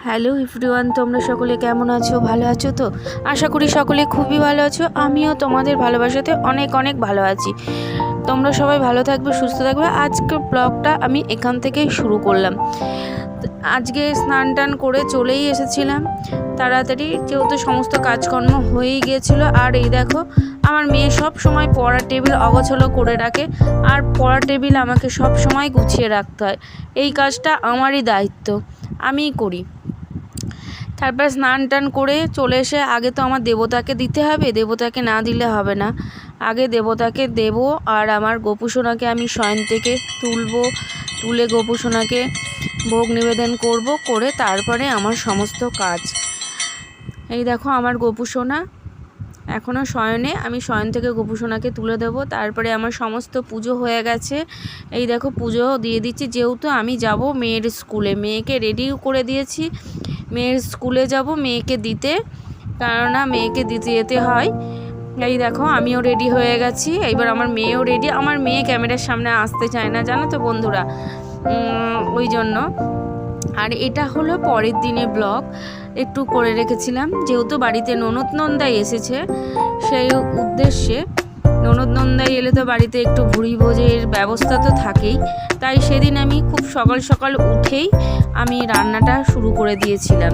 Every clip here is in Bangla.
হ্যালো এভরিওয়ান, তোমরা সকলে কেমন আছো? ভালো আছো তো? আশা করি সকলে খুবই ভালো আছো। আমিও তোমাদের ভালোবাসাতে অনেক অনেক ভালো আছি। তোমরা সবাই ভালো থাকবে, সুস্থ থাকবে। আজকের ব্লগটা আমি এখান থেকেই শুরু করলাম। আজকে স্নান টান করে চলেই এসেছিলাম তাড়াতাড়ি, যেহেতু সমস্ত কাজকর্ম হয়েই গিয়েছিলো। আর এই দেখো, আমার মেয়ে সব সময় পড়ার টেবিল অগোছালো করে রাখে, আর পড়ার টেবিল আমাকে সব সময় গুছিয়ে রাখতে হয়। এই কাজটা আমারই দায়িত্ব, আমিই করি। তারপর স্নান টান করে চলে এসে আগে তো আমার দেবতাকে দিতে হবে, দেবতাকে না দিলে হবে না। আগে দেবতাকে দেব, আর আমার গোপুসোনাকে আমি শয়ন থেকে তুলে গোপুসোনাকে ভোগ নিবেদন করব, করে তারপরে আমার সমস্ত কাজ। এই দেখো আমার গোপুসোনা এখনও শয়নে, আমি শয়ন থেকে গোপুসোনাকে তুলে দেব। তারপরে আমার সমস্ত পুজো হয়ে গেছে। এই দেখো পুজো দিয়ে দিচ্ছি, যেহেতু আমি যাব মেয়ের স্কুলে, মেয়েকে রেডিও করে দিয়েছি। মেয়ের স্কুলে যাব মেয়েকে দিতে, কেননা মেয়েকে দিতে যেতে হয়। এই দেখো আমিও রেডি হয়ে গেছি, এইবার আমার মেয়েও রেডি। আমার মেয়ে ক্যামেরার সামনে আসতে চায় না, জানো তো বন্ধুরা, ওই জন্য। আর এটা হলো পরের দিনের ব্লগ, একটু করে রেখেছিলাম, যেহেতু বাড়িতে ননদ নন্দাই এসেছে, সেই উদ্দেশ্যে। ননদ নন্দাই এলে তো বাড়িতে একটু ভুড়ি ভোজের ব্যবস্থা তো থাকেই, তাই সেদিন আমি খুব সকাল সকাল উঠেই আমি রান্নাটা শুরু করে দিয়েছিলাম।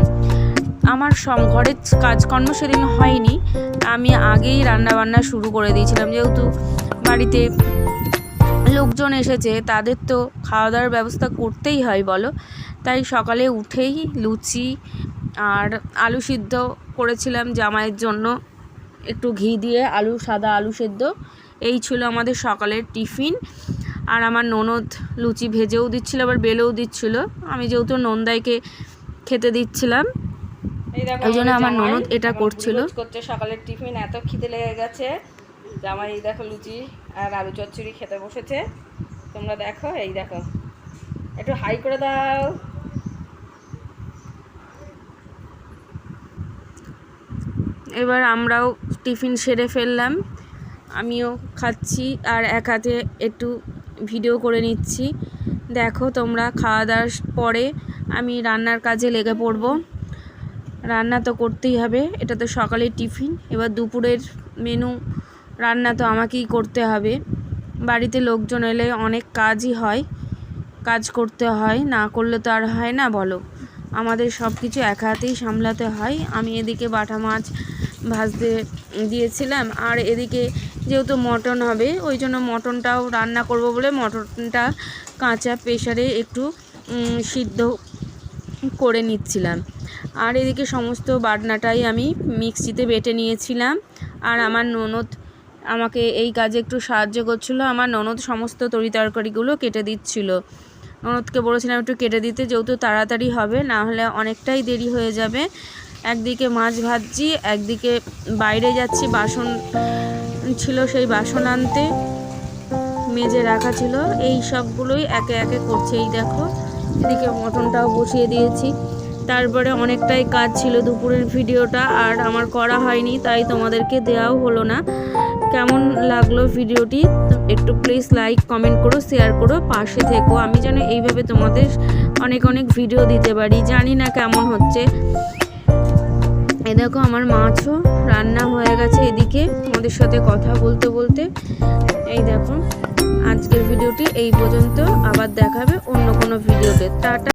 আমার ঘরের কাজকর্ম সেদিন হয়নি, আমি আগেই রান্নাবান্না শুরু করে দিয়েছিলাম, যেহেতু বাড়িতে লোকজন এসেছে, তাদের তো খাওয়া দাওয়ার ব্যবস্থা করতেই হয় বলো। তাই সকালে উঠেই লুচি আর আলু সিদ্ধ করেছিলাম জামাইয়ের জন্য, একটু ঘি দিয়ে সাদা আলু সেদ্ধ। এই ছিল আমাদের সকালের টিফিন। আর আমার ননদ লুচি ভেজেও দিচ্ছিল, আবার বেলেও দিচ্ছিল। আমি যেহেতু নন্দাইকে খেতে দিচ্ছিলাম, ওই জন্য আমার ননদ এটা করছিল। সকালের টিফিন এত খিদে লেগে গেছে, জামাই এই দেখো লুচি আর আলু চচ্চড়ি খেতে বসেছে। তোমরা দেখো, এই দেখো, একটু হাই করে দাও। এবার আমরাও টিফিন সেরে ফেললাম, আমিও খাচ্ছি আর এক হাতে একটু ভিডিও করে নিচ্ছি। দেখো তোমরা, খাওয়া দাওয়ার পরে আমি রান্নার কাজে লেগে পড়ব। রান্না তো করতেই হবে, এটা তো সকালের টিফিন। এবার দুপুরের মেনু রান্না তো আমাকেই করতে হবে। বাড়িতে লোকজন এলে অনেক কাজই হয়, কাজ করতে হয়, না করলে তো আর হয় না বলো। আমাদের সব কিছু এক হাতেই সামলাতে হয়। আমি এদিকে বাটা মাছ ভাজতে দিয়েছিলাম, আর এদিকে যেহেতু মটন হবে, ওই জন্য মটনটাও রান্না করব বলে মটনটা কাঁচা প্রেসারে একটু সিদ্ধ করে নিচ্ছিলাম। আর এদিকে সমস্ত বাটনাটাই আমি মিক্সিতে বেটে নিয়েছিলাম। আর আমার ননদ আমাকে এই কাজে একটু সাহায্য করছিল। আমার ননদ সমস্ত তরিতরকারিগুলো কেটে দিচ্ছিল। ননদকে বলেছিলাম একটু কেটে দিতে, যেহেতু তাড়াতাড়ি হবে, না হলে অনেকটাই দেরি হয়ে যাবে। একদিকে মাছ ভাজছি, একদিকে বাইরে যাচ্ছি, বাসন ছিল সেই বাসন আনতে, মেজে রাখা ছিল, এই সবগুলোই একে একে করছে। এই দেখো এদিকে মটনটাও বসিয়ে দিয়েছি। তারপরে অনেকটাই কাজ ছিল, দুপুরের ভিডিওটা আর আমার করা হয়নি, তাই তোমাদেরকে দেওয়াও হলো না। কেমন লাগলো ভিডিওটি একটু প্লিজ লাইক কমেন্ট করো, শেয়ার করো, পাশে থেকো। আমি যেন এইভাবে তোমাদের অনেক অনেক ভিডিও দিতে পারি, জানি না কেমন হচ্ছে। এই দেখো আমার মাছও রান্না হয়ে গেছে এদিকে, তোমাদের সাথে কথা বলতে বলতে। এই দেখো আজকের ভিডিওটি এই পর্যন্ত, আবার দেখাবে অন্য কোনো ভিডিওতে। টাটা।